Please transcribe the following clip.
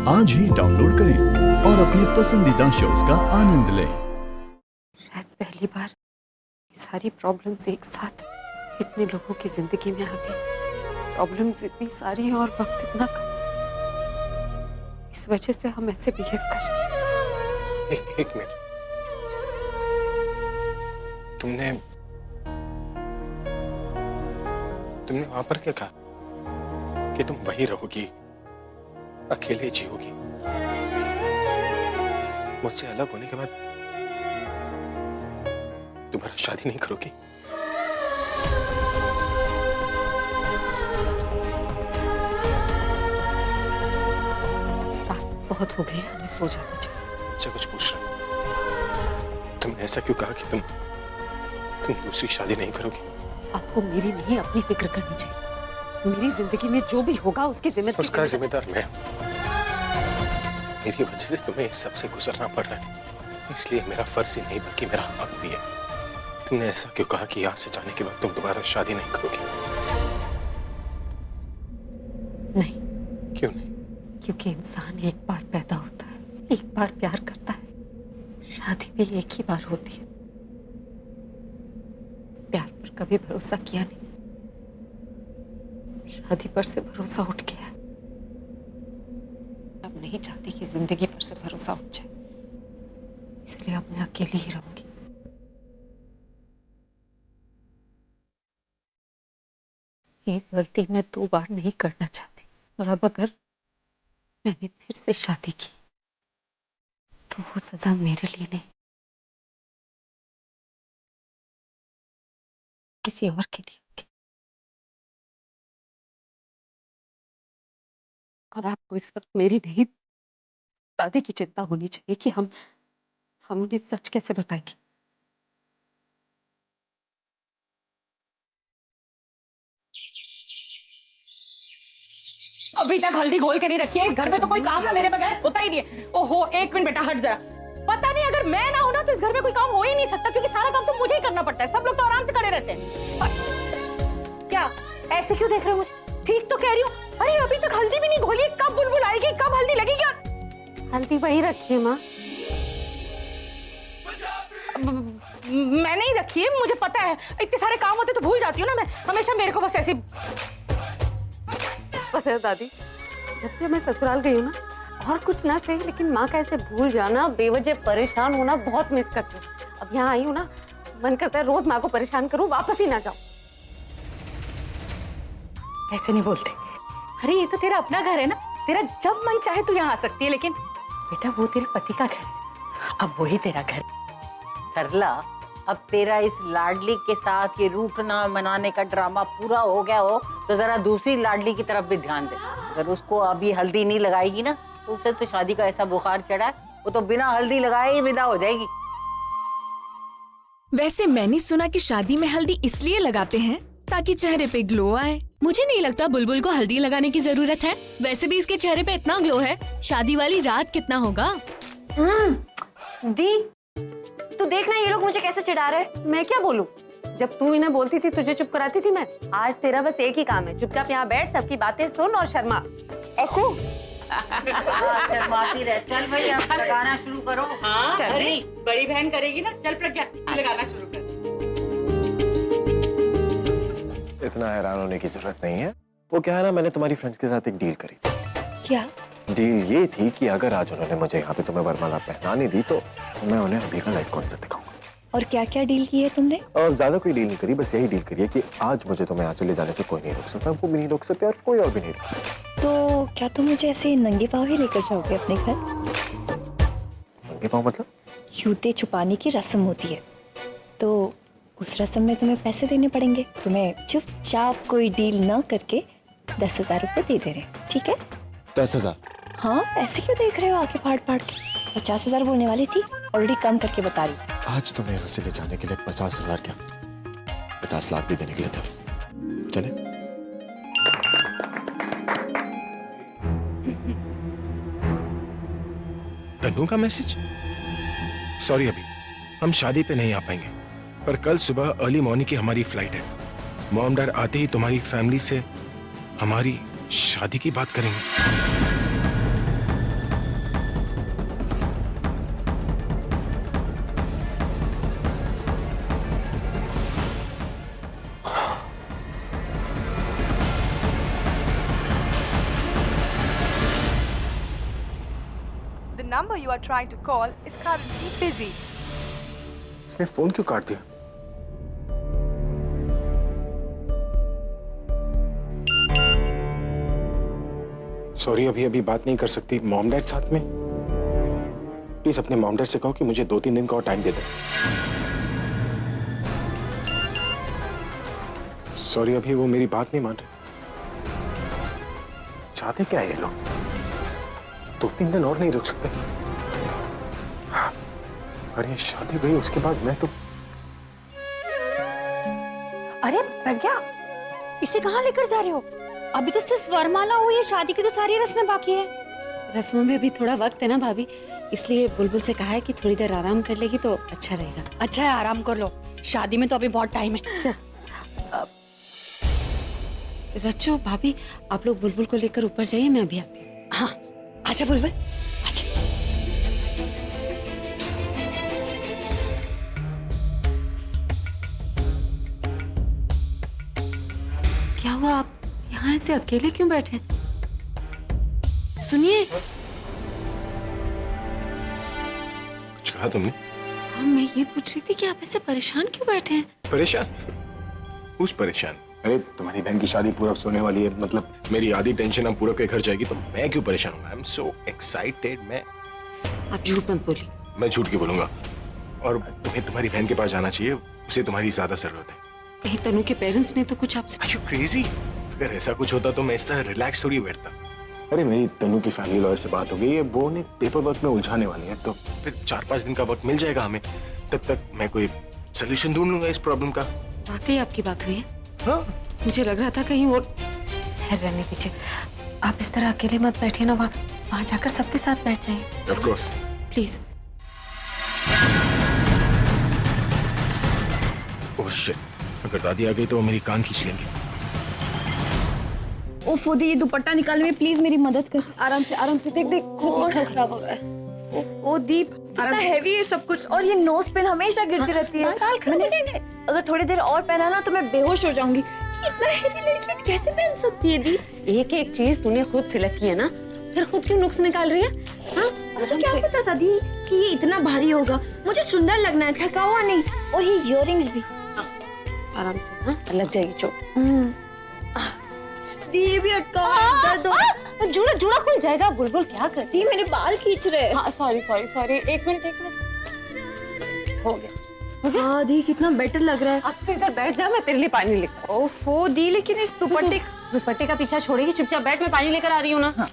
आज ही डाउनलोड करें और अपने पसंदीदा शोज का आनंद लें। शायद पहली बार सारी प्रॉब्लम्स एक साथ इतने लोगों की जिंदगी में आ गई। प्रॉब्लम्स इतनी सारी हैं और वक्त इतना कम। इस वजह से हम ऐसे बिहेव कर रहे हैं। एक मिनट, तुमने वहां पर क्या कहा कि तुम वहीं रहोगी, अकेले जियोगी? मुझसे अलग होने के बाद दोबारा शादी नहीं करोगी? बात बहुत हो गई, हमें सो जाना चाहिए। मुझसे कुछ पूछ रहा हूं। तुमने ऐसा क्यों कहा कि तुम दूसरी शादी नहीं करोगी? आपको मेरी नहीं अपनी फिक्र करनी चाहिए। मेरी जिंदगी में जो भी होगा उसकी जिम्मेदारी उसका जिम्मेदार मैं। मेरी वजह से तुम्हें इस सबसे गुजरना पड़ रहा है, इसलिए मेरा फर्ज ही नहीं बल्कि मेरा हक भी है। तुमने ऐसा क्यों कहा कि यहाँ से जाने के बाद तुम दोबारा शादी नहीं करोगी? नहीं। क्यों नहीं? क्योंकि इंसान एक बार पैदा होता है, एक बार प्यार करता है। शादी भी एक ही बार होती है। प्यार पर कभी भरोसा किया नहीं, शादी पर से भरोसा उठ गया। अब नहीं चाहती कि जिंदगी पर से भरोसा उठ जाए, इसलिए अब मैं अकेली ही रहूंगी। ये गलती मैं 2 बार नहीं करना चाहती, और अब अगर मैंने फिर से शादी की तो वो सजा मेरे लिए नहीं, किसी और के लिए होगी। और आपको इस वक्त मेरी नहीं, दादी की चिंता होनी चाहिए कि हम उन्हें सच कैसे बताएंगे। अभी तक हल्दी घोल के नहीं रखी है। इस घर में तो कोई काम ना मेरे बगैर होता ही नहीं है। ओहो, एक मिनट बेटा, हट जरा। पता नहीं, अगर मैं ना हूं ना तो इस घर में कोई काम हो ही नहीं सकता, क्योंकि सारा काम तो मुझे ही करना पड़ता है। सब लोग तो आराम से खड़े रहते हैं। क्या ऐसे क्यों देख रहे हो मुझे? ठीक तो कह रही हूँ। अरे अभी तक हल्दी भी नहीं घोली, कब बुलबुल आएगी, कब हल्दी लगेगी? हल्दी वही रखी है माँ। मैं नहीं रखी है, मुझे पता है। इतने सारे काम होते तो भूल जाती हूँ ना मैं। हमेशा मेरे को बस ऐसी पता है दादी, जब से मैं ससुराल गई हूँ ना, और कुछ ना सही लेकिन माँ का ऐसे भूल जाना, बेवजह परेशान होना बहुत मिस करती हूँ। अब यहाँ आई हूँ ना, मन करता है रोज माँ को परेशान करूँ, वापस ही ना जाऊँ। ऐसे नहीं बोलते। अरे ये तो तेरा अपना घर है ना, तेरा जब मन चाहे तू यहाँ आ सकती है। लेकिन बेटा वो तेरे पति का घर है, अब वही तेरा घर। सरला, अब तेरा इस लाडली के साथ ये रूठना मनाने का ड्रामा पूरा हो गया हो तो जरा दूसरी लाडली की तरफ भी ध्यान दे। अगर उसको अभी हल्दी नहीं लगाएगी ना तो उसे तो शादी का ऐसा बुखार चढ़ा है, वो तो बिना हल्दी लगाए ही विदा हो जाएगी। वैसे मैंने सुना कि शादी में हल्दी इसलिए लगाते हैं ताकि चेहरे पे ग्लो आए। मुझे नहीं लगता बुलबुल को हल्दी लगाने की जरूरत है। वैसे भी इसके चेहरे पे इतना ग्लो है, शादी वाली रात कितना होगा। दी, तू देखना ये लोग मुझे कैसे चिढ़ा रहे। मैं क्या बोलूं? जब तू इन्हें बोलती थी तुझे चुप कराती थी मैं। आज तेरा बस एक ही काम है, चुपचाप यहाँ बैठ, सबकी बातें सुन और शर्मा। ऐसे शर्माती रह। चल भाई अब लगाना शुरू करो। हाँ, चल अरे बड़ी बहन करेगी ना। चल प्रज्ञा, लगाना शुरू कर। इतना हैरान होने की जरूरत नहीं है। वो क्या है ना, मैंने तुम्हारी फ्रेंड्स के साथ एक डील करी थी। क्या डील ये थी कि अगर आज उन्होंने मुझे यहाँ पे तुम्हें वरमाला पहनाने दी तो मैं उन्हें अभी का लाइव कॉन्सर्ट दिखाऊंगा। और क्या क्या डील की है तुमने? और ज्यादा कोई डील नहीं करी, बस यही डील करी है कि आज मुझे तुम्हें यहाँ से ले जाने से कोई नहीं रोक सकता, वो भी नहीं रोक सकते और कोई और भी नहीं रोक सकता। तो क्या तुम मुझे ऐसे नंगे पाँव ही लेकर जाओगे अपने घर? नंगे पाँव मतलब? जूते छुपाने की रस्म होती है, तो उस रस्म में तुम्हें पैसे देने पड़ेंगे। तुम्हें चुपचाप कोई डील ना करके 10,000 रुपए दे दे रहे, ठीक है? 10,000? हाँ, ऐसे क्यों देख रहे हो आके फाड़ फाड़ के? 50,000 बोलने वाली थी, ऑलरेडी कम करके बता रही। आज तुम्हें यहाँ से ले जाने के लिए 50,000 क्या 50 लाख भी देने के लिए था। चले? तनु का मैसेज? सॉरी अभी हम शादी पे नहीं आ पाएंगे, पर कल सुबह अर्ली मॉर्निंग की हमारी फ्लाइट है। मॉम डैड आते ही तुम्हारी फैमिली से हमारी शादी की बात करेंगे। The number you are trying to call is currently busy. इसने फोन क्यों काट दिया? सॉरी, अभी बात नहीं कर सकती। मॉम डैड साथ में? प्लीज अपने मॉम डैड से कहो कि मुझे 2-3 दिन का और टाइम दे दे। सॉरी, अभी वो मेरी बात नहीं मान रहे। चाहते क्या है ये लोग? 2-3 दिन और नहीं रुक सकते? अरे शादी हुई उसके बाद मैं तो... अरे प्रज्ञा, इसे कहाँ लेकर जा रहे हो? अभी तो सिर्फ वरमाला हुई है, शादी की तो सारी रस्में बाकी है। रस्मों में अभी थोड़ा वक्त है ना भाभी, इसलिए बुलबुल से कहा है कि थोड़ी देर आराम कर लेगी तो अच्छा रहेगा। अच्छा है, आराम कर लो, शादी में तो अभी बहुत टाइम है। रच्चो भाभी, आप लोग बुलबुल को लेकर ऊपर जाइए, मैं अभी आती हूँ। हाँ, आजा बुलबुल, आजा। क्या हुआ, आप यहाँ ऐसे अकेले क्यों बैठे हैं? सुनिए। कुछ कहा तुमने? हाँ, मैं ये पूछ रही थी कि आप ऐसे परेशान क्यों बैठे हैं? परेशान? कुछ परेशान? अरे तुम्हारी बहन की शादी पूरब से होने वाली है, मतलब मेरी आधी टेंशन अब पूरब के घर जाएगी तो मैं क्यों परेशान हूँ? I am so excited. आप झूठ मत बोलिए। मैं झूठ क्यों बोलूंगा? और तुम्हें तुम्हारी बहन के पास जाना चाहिए, उसे तुम्हारी ज्यादा जरूरत है। कहीं तनु के पेरेंट्स ने तो कुछ आपसे... Are you crazy? अगर ऐसा कुछ होता तो मैं इस तरह रिलैक्स थोड़ी बैठता। अरे मेरी तनु की फैमिली लॉयर से बात हो गई है, वो उन्हें पेपर वर्क में उलझाने वाली है, तो फिर 4-5 दिन का वक्त मिल जाएगा हमें। तब तक मैं कोई सोल्यूशन ढूंढ लूंगा इस प्रॉब्लम का। वाकई आपकी बात हुई है? हाँ। मुझे लग रहा था कहीं और... रहने दीजिए, आप इस तरह अकेले मत बैठिए ना, वहाँ जाकर सबके साथ बैठ जाइए। Of course. Please. Oh shit, अगर दादी आ गई तो वो मेरी कान खींच लेंगे। ओ फुदी, ये दुपट्टा निकालने में प्लीज मेरी मदद कर। आराम से देख खराब हो रहा है। ओ दीप, कितना हैवी है सब कुछ, और ये नोज पेन हमेशा गिरती रहती है। बाल खराब हो जाएंगे। अगर थोड़ी देर और पहना ना तो मैं बेहोश हो जाऊंगी। इतना हैवी लड़की कैसे पहन सकती है दीप? एक एक चीज तूने खुद सिलेक्ट की है ना, फिर खुद क्यों नुक्स निकाल रही है? हाँ, मुझे क्या पता था दी कि ये इतना भारी होगा। मुझे सुंदर लगना है, थका हुआ नहीं। और ये इयररिंग्स भी। आराम से, हाँ, लग जाएगी चोट। दी भी अटका दर्द हो। जुड़ा खुल जाएगा। बुलबुल क्या करती है? मेरे बाल खींच रहे। हाँ, सॉरी। एक मिनट। हो गया। हाँ दी, कितना बेटर लग रहा है। अब तो इधर बैठ जा, मैं तेरे लिए पानी लेकर... ओफो दी, लेकिन इस दुपट्टे का पीछा छोड़ेगी, चुपचाप बैठ, मैं पानी लेकर आ रही हूँ ना। हाँ।